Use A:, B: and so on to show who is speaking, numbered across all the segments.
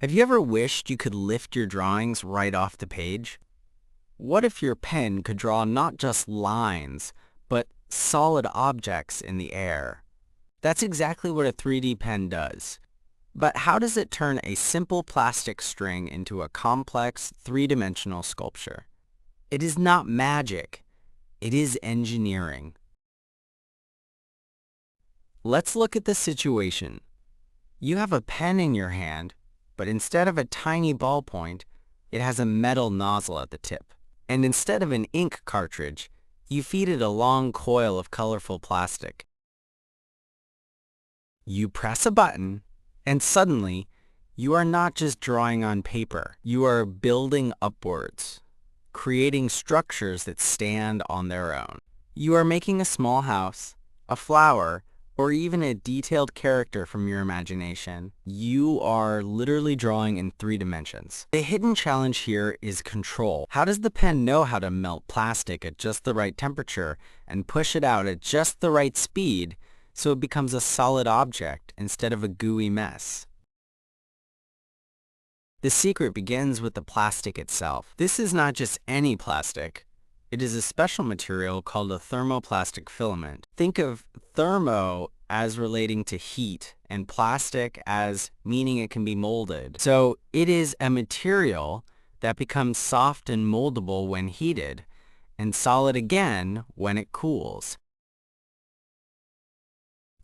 A: Have you ever wished you could lift your drawings right off the page? What if your pen could draw not just lines, but solid objects in the air? That's exactly what a 3D pen does. But how does it turn a simple plastic string into a complex, three-dimensional sculpture? It is not magic. It is engineering. Let's look at the situation. You have a pen in your hand, but instead of a tiny ballpoint, it has a metal nozzle at the tip. And instead of an ink cartridge, you feed it a long coil of colorful plastic. You press a button, and suddenly, you are not just drawing on paper. You are building upwards, creating structures that stand on their own. You are making a small house, a flower, or even a detailed character from your imagination. You are literally drawing in 3 dimensions. The hidden challenge here is control. How does the pen know how to melt plastic at just the right temperature and push it out at just the right speed so it becomes a solid object instead of a gooey mess? The secret begins with the plastic itself. This is not just any plastic. It is a special material called a thermoplastic filament. Think of thermo as relating to heat and plastic as meaning it can be molded. So it is a material that becomes soft and moldable when heated and solid again when it cools.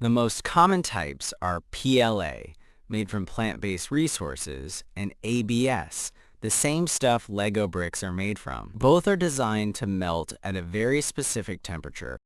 A: The most common types are PLA, made from plant-based resources, and ABS, the same stuff Lego bricks are made from. Both are designed to melt at a very specific temperature.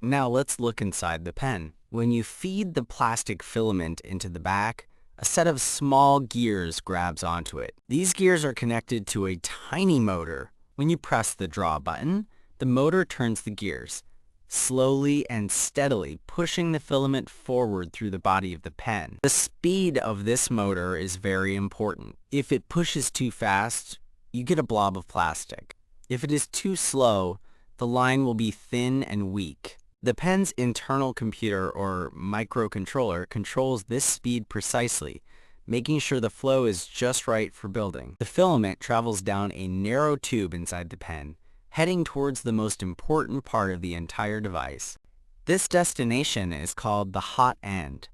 A: Now let's look inside the pen. When you feed the plastic filament into the back, a set of small gears grabs onto it. These gears are connected to a tiny motor. When you press the draw button, the motor turns the gears, slowly and steadily pushing the filament forward through the body of the pen. The speed of this motor is very important. If it pushes too fast, you get a blob of plastic. If it is too slow, the line will be thin and weak. The pen's internal computer or microcontroller controls this speed precisely, making sure the flow is just right for building. The filament travels down a narrow tube inside the pen, heading towards the most important part of the entire device. This destination is called the hot end.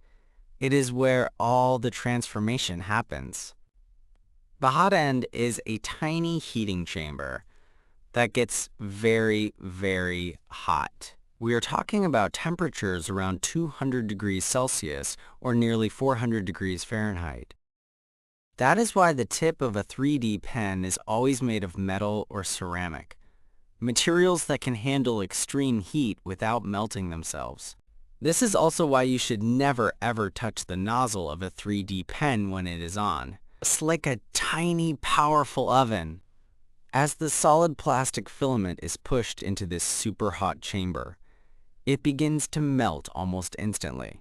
A: It is where all the transformation happens. The hot end is a tiny heating chamber that gets very, very hot. We are talking about temperatures around 200 degrees Celsius or nearly 400 degrees Fahrenheit. That is why the tip of a 3D pen is always made of metal or ceramic, materials that can handle extreme heat without melting themselves. This is also why you should never ever touch the nozzle of a 3D pen when it is on. It's like a tiny, powerful oven. As the solid plastic filament is pushed into this super hot chamber, it begins to melt almost instantly.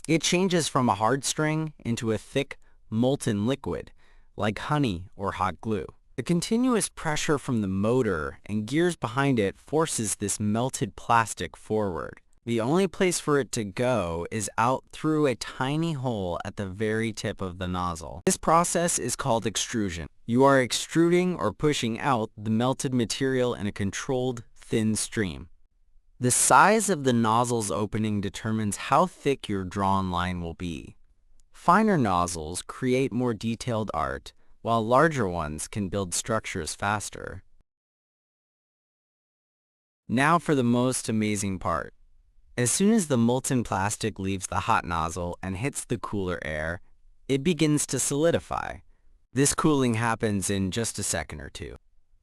A: It changes from a hard string into a thick, molten liquid, like honey or hot glue. The continuous pressure from the motor and gears behind it forces this melted plastic forward. The only place for it to go is out through a tiny hole at the very tip of the nozzle. This process is called extrusion. You are extruding or pushing out the melted material in a controlled, thin stream. The size of the nozzle's opening determines how thick your drawn line will be. Finer nozzles create more detailed art, while larger ones can build structures faster. Now for the most amazing part. As soon as the molten plastic leaves the hot nozzle and hits the cooler air, it begins to solidify. This cooling happens in just a second or two.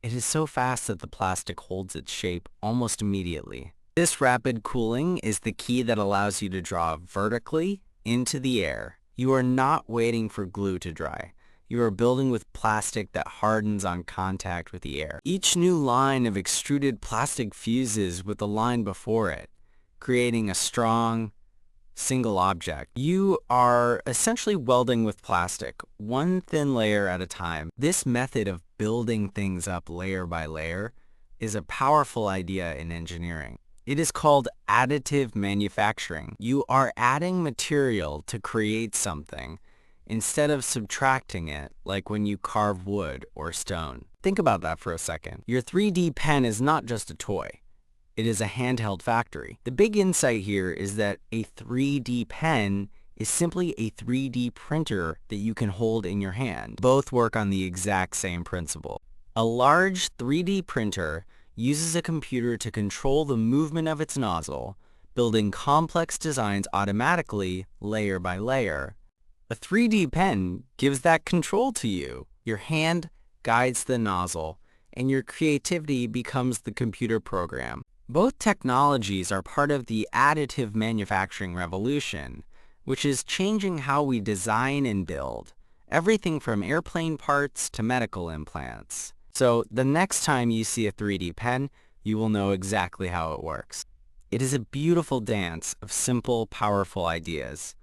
A: It is so fast that the plastic holds its shape almost immediately. This rapid cooling is the key that allows you to draw vertically into the air. You are not waiting for glue to dry. You are building with plastic that hardens on contact with the air. Each new line of extruded plastic fuses with the line before it, creating a strong, single object. You are essentially welding with plastic, one thin layer at a time. This method of building things up layer by layer is a powerful idea in engineering. It is called additive manufacturing. You are adding material to create something instead of subtracting it like when you carve wood or stone. Think about that for a second. Your 3D pen is not just a toy. It is a handheld factory. The big insight here is that a 3D pen is simply a 3D printer that you can hold in your hand. Both work on the exact same principle. A large 3D printer uses a computer to control the movement of its nozzle, building complex designs automatically, layer by layer. A 3D pen gives that control to you. Your hand guides the nozzle, and your creativity becomes the computer program. Both technologies are part of the additive manufacturing revolution, which is changing how we design and build, everything from airplane parts to medical implants. So the next time you see a 3D pen, you will know exactly how it works. It is a beautiful dance of simple, powerful ideas.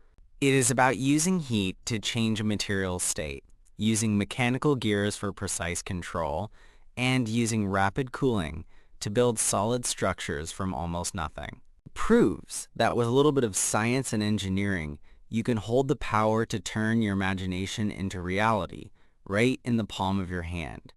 A: It is about using heat to change a material's state, using mechanical gears for precise control, and using rapid cooling to build solid structures from almost nothing. It proves that with a little bit of science and engineering, you can hold the power to turn your imagination into reality right in the palm of your hand.